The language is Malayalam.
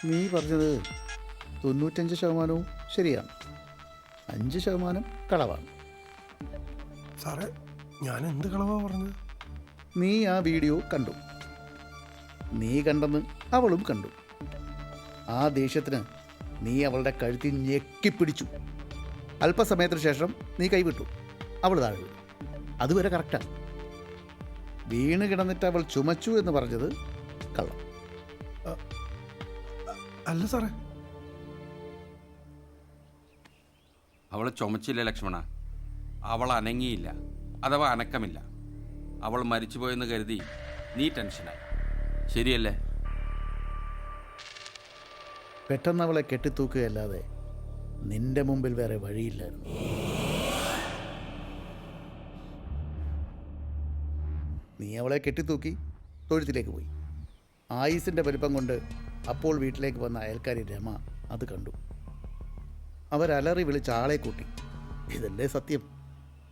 നീ പറഞ്ഞത് 95% ശരിയാണ്, 5% കളവാണ്. സാറേ, ഞാൻ എന്ത് കളവാ പറഞ്ഞത്? നീ ആ വീഡിയോ കണ്ടു, നീ കണ്ടെന്ന് അവളും കണ്ടു. ആ ദേഷ്യത്തിന് നീ അവളുടെ കഴുത്തിൽ ഞെക്കിപ്പിടിച്ചു. അല്പസമയത്തിന് ശേഷം നീ കൈവിട്ടു, അവൾ താഴെ വീണു. അതുവരെ കറക്റ്റാണ്. വീണ് കിടന്നിട്ട് അവൾ ചുമച്ചു എന്ന് പറഞ്ഞത് കള്ളം. അല്ല സാറേ, അവൾ ചുമച്ചില്ല ലക്ഷ്മണ, അവൾ അനങ്ങിയില്ല, അഥവാ അനക്കമില്ല. അവൾ മരിച്ചുപോയെന്ന് കരുതി നീ ടെൻഷനായി, ശരിയല്ലേ? പെട്ടെന്ന് അവളെ കെട്ടിത്തൂക്കുകയല്ലാതെ നിന്റെ മുമ്പിൽ വേറെ വഴിയില്ലായിരുന്നു. നീ അവളെ കെട്ടിത്തൂക്കി തൊഴുത്തിലേക്ക് പോയി. ആയുസിൻ്റെ വലിപ്പം കൊണ്ട് അപ്പോൾ വീട്ടിലേക്ക് വന്ന അയൽക്കാരി രമ അത് കണ്ടു. അവരലറി വിളിച്ച് ആളെ കൂട്ടി. ഇതല്ലേ സത്യം?